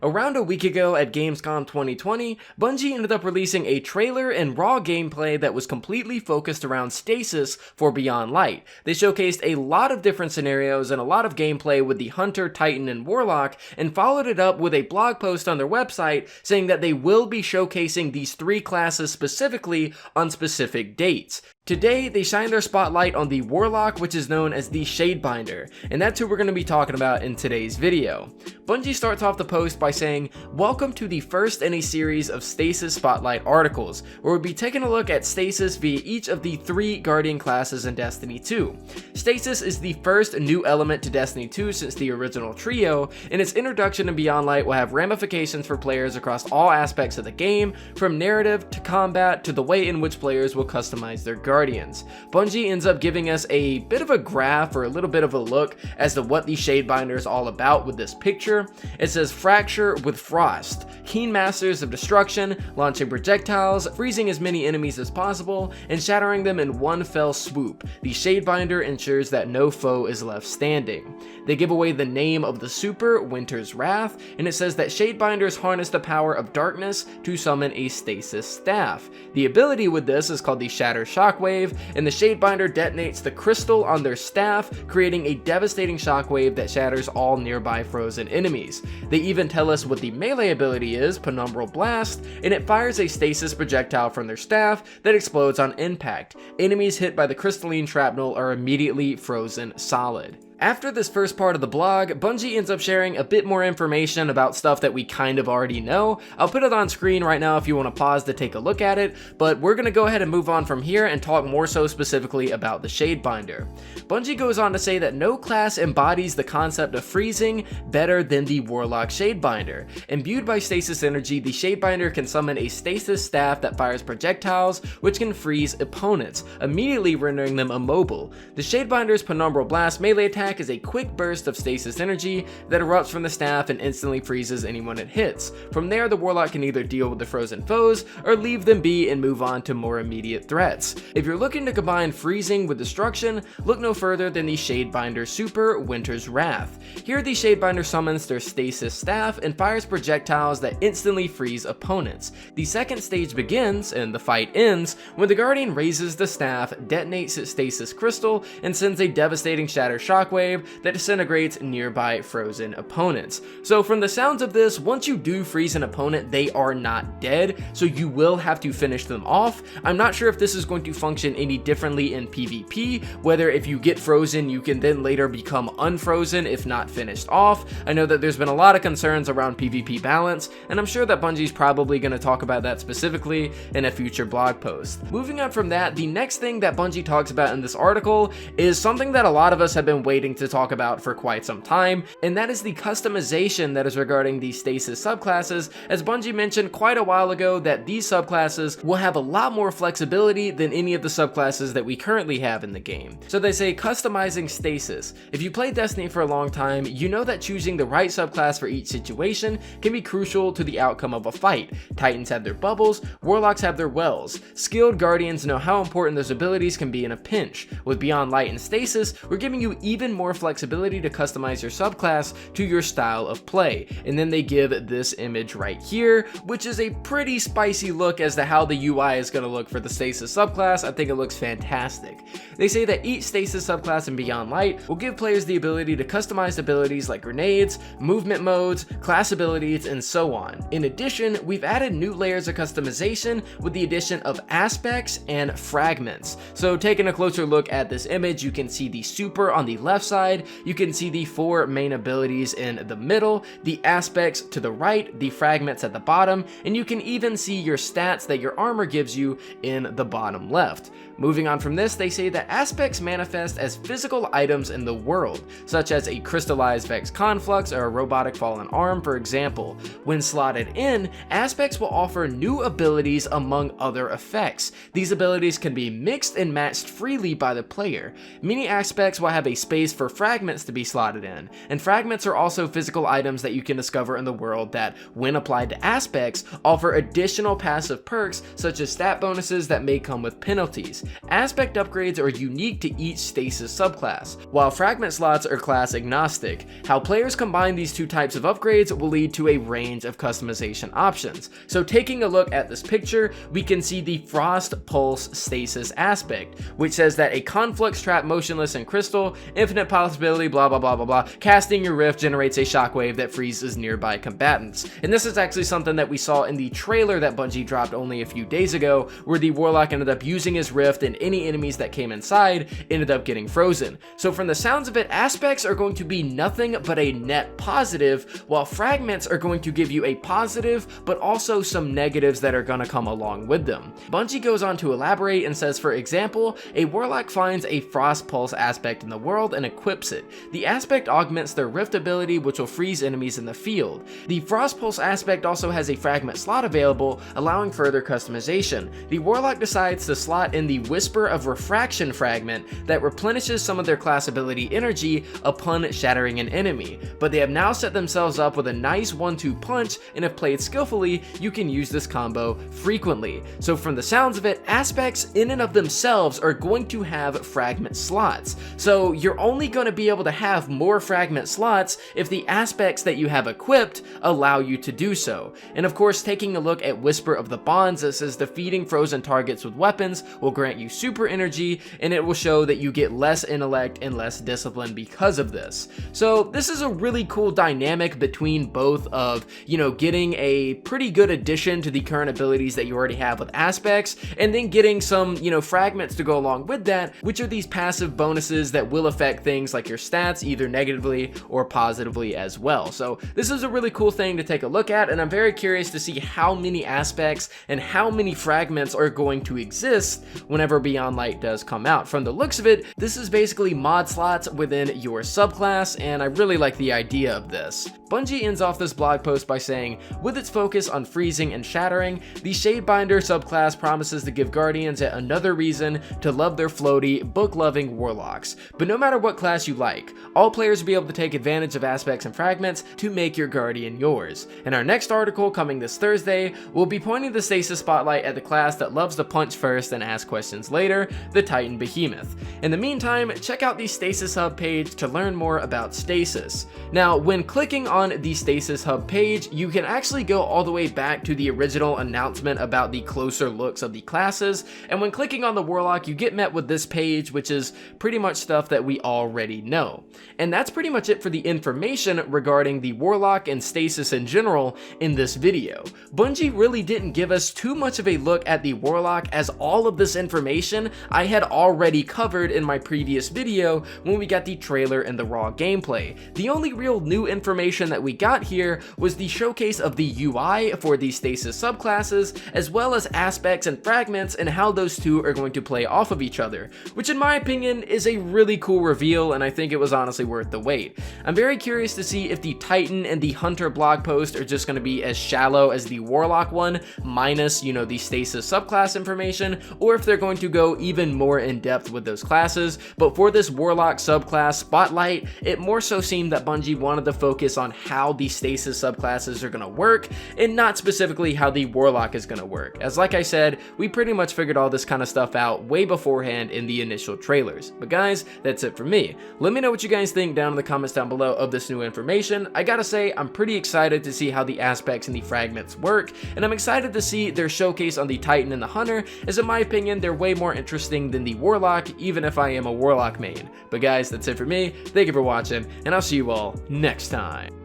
Around a week ago at Gamescom 2020, Bungie ended up releasing a trailer and raw gameplay that was completely focused around Stasis for Beyond Light. They showcased a lot of different scenarios and a lot of gameplay with the Hunter, Titan, and Warlock, and followed it up with a blog post on their website saying that they will be showcasing these three classes specifically on specific dates. Today, they shine their spotlight on the Warlock, which is known as the Shadebinder, and that's who we're going to be talking about in today's video. Bungie starts off the post by saying, "Welcome to the first in a series of Stasis Spotlight articles, where we'll be taking a look at Stasis via each of the three Guardian classes in Destiny 2. Stasis is the first new element to Destiny 2 since the original trio, and its introduction in Beyond Light will have ramifications for players across all aspects of the game, from narrative to combat to the way in which players will customize their Guardians." Bungie ends up giving us a bit of a graph or a little bit of a look as to what the Shadebinder is all about with this picture. It says fracture with frost, keen masters of destruction, launching projectiles, freezing as many enemies as possible, and shattering them in one fell swoop. The Shadebinder ensures that no foe is left standing. They give away the name of the super, Winter's Wrath, and it says that Shadebinders harness the power of darkness to summon a stasis staff. The ability with this is called the Shatter Shockwave, and the Shadebinder detonates the crystal on their staff, creating a devastating shockwave that shatters all nearby frozen enemies. They even tell us what the melee ability is, Penumbral Blast, and it fires a stasis projectile from their staff that explodes on impact. Enemies hit by the crystalline shrapnel are immediately frozen solid. After this first part of the blog, Bungie ends up sharing a bit more information about stuff that we kind of already know. I'll put it on screen right now if you want to pause to take a look at it, but we're going to go ahead and move on from here and talk more so specifically about the Shadebinder. Bungie goes on to say that no class embodies the concept of freezing better than the Warlock Shadebinder. Imbued by stasis energy, the Shadebinder can summon a stasis staff that fires projectiles, which can freeze opponents, immediately rendering them immobile. The Shadebinder's Penumbral Blast melee attack is a quick burst of stasis energy that erupts from the staff and instantly freezes anyone it hits. From there, the Warlock can either deal with the frozen foes or leave them be and move on to more immediate threats. If you're looking to combine freezing with destruction, look no further than the Shadebinder Super, Winter's Wrath. Here, the Shadebinder summons their stasis staff and fires projectiles that instantly freeze opponents. The second stage begins, and the fight ends, when the Guardian raises the staff, detonates its stasis crystal, and sends a devastating shatter shockwave that disintegrates nearby frozen opponents. So from the sounds of this, once you do freeze an opponent, they are not dead, so you will have to finish them off. I'm not sure if this is going to function any differently in PvP, whether if you get frozen, you can then later become unfrozen if not finished off. I know that there's been a lot of concerns around PvP balance, and I'm sure that Bungie's probably going to talk about that specifically in a future blog post. Moving on from that, the next thing that Bungie talks about in this article is something that a lot of us have been waiting to talk about for quite some time, and that is the customization that is regarding the Stasis subclasses, as Bungie mentioned quite a while ago that these subclasses will have a lot more flexibility than any of the subclasses that we currently have in the game. So they say customizing Stasis. If you played Destiny for a long time, you know that choosing the right subclass for each situation can be crucial to the outcome of a fight. Titans have their bubbles, Warlocks have their wells. Skilled Guardians know how important those abilities can be in a pinch. With Beyond Light and Stasis, we're giving you even more flexibility to customize your subclass to your style of play. And then they give this image right here, which is a pretty spicy look as to how the UI is going to look for the Stasis subclass. I think it looks fantastic. They say that each Stasis subclass in Beyond Light will give players the ability to customize abilities like grenades, movement modes, class abilities, and so on. In addition, we've added new layers of customization with the addition of aspects and fragments. So taking a closer look at this image, you can see the super on the left side, you can see the four main abilities in the middle, the aspects to the right, the fragments at the bottom, and you can even see your stats that your armor gives you in the bottom left. Moving on from this, they say that aspects manifest as physical items in the world, such as a crystallized Vex Conflux or a robotic fallen arm, for example. When slotted in, aspects will offer new abilities among other effects. These abilities can be mixed and matched freely by the player. Many aspects will have a space for fragments to be slotted in, and fragments are also physical items that you can discover in the world that, when applied to aspects, offer additional passive perks such as stat bonuses that may come with penalties. Aspect upgrades are unique to each Stasis subclass, while fragment slots are class agnostic. How players combine these two types of upgrades will lead to a range of customization options. So taking a look at this picture, we can see the Frost Pulse Stasis aspect, which says that a conflux trap motionless in crystal, infinite possibility, blah blah blah blah blah, casting your rift generates a shockwave that freezes nearby combatants. And this is actually something that we saw in the trailer that Bungie dropped only a few days ago, where the Warlock ended up using his rift and any enemies that came inside ended up getting frozen. So from the sounds of it, aspects are going to be nothing but a net positive, while fragments are going to give you a positive but also some negatives that are going to come along with them. Bungie goes on to elaborate and says, for example, a Warlock finds a Frost Pulse aspect in the world and equips it. The aspect augments their rift ability, which will freeze enemies in the field. The Frost Pulse aspect also has a fragment slot available, allowing further customization. The Warlock decides to slot in the Whisper of Refraction fragment that replenishes some of their class ability energy upon shattering an enemy, but they have now set themselves up with a nice 1-2 punch, and if played skillfully, you can use this combo frequently. So from the sounds of it, aspects in and of themselves are going to have fragment slots. So you're only going to be able to have more fragment slots if the aspects that you have equipped allow you to do so. And of course, taking a look at Whisper of the Bonds, it says defeating frozen targets with weapons will grant you super energy, and it will show that you get less intellect and less discipline because of this. So this is a really cool dynamic between both of, getting a pretty good addition to the current abilities that you already have with aspects, and then getting some, fragments to go along with that, which are these passive bonuses that will affect things like your stats either negatively or positively as well. So this is a really cool thing to take a look at, and I'm very curious to see how many aspects and how many fragments are going to exist whenever Beyond Light does come out. From the looks of it, this is basically mod slots within your subclass, and I really like the idea of this. Bungie ends off this blog post by saying, with its focus on freezing and shattering, the Shadebinder subclass promises to give Guardians yet another reason to love their floaty, book-loving Warlocks. But no matter what class you like, all players will be able to take advantage of aspects and fragments to make your Guardian yours. In our next article, coming this Thursday, we'll be pointing the Stasis spotlight at the class that loves to punch first and ask questions later, the Titan Behemoth. In the meantime, check out the Stasis Hub page to learn more about Stasis. Now, when clicking on the Stasis Hub page, you can actually go all the way back to the original announcement about the closer looks of the classes, and when clicking on the Warlock, you get met with this page, which is pretty much stuff that we already know. And that's pretty much it for the information regarding the Warlock and Stasis in general in this video. Bungie really didn't give us too much of a look at the Warlock, as all of this information I had already covered in my previous video when we got the trailer and the raw gameplay. The only real new information that we got here was the showcase of the UI for the Stasis subclasses, as well as aspects and fragments and how those two are going to play off of each other, which in my opinion is a really cool reveal, and I think it was honestly worth the wait. I'm very curious to see if the Titan and the Hunter blog post are just going to be as shallow as the Warlock one, minus, the Stasis subclass information, or if they're going to go even more in depth with those classes. But for this Warlock subclass spotlight, it more so seemed that Bungie wanted to focus on how the Stasis subclasses are going to work, and not specifically how the Warlock is going to work, as like I said, we pretty much figured all this kind of stuff out way beforehand in the initial trailers. But guys, that's it for me. Let me know what you guys think down in the comments down below of this new information. I gotta say, I'm pretty excited to see how the aspects and the fragments work, and I'm excited to see their showcase on the Titan and the Hunter, as in my opinion, they're way more interesting than the Warlock, even if I am a Warlock main. But guys, that's it for me. Thank you for watching, and I'll see you all next time.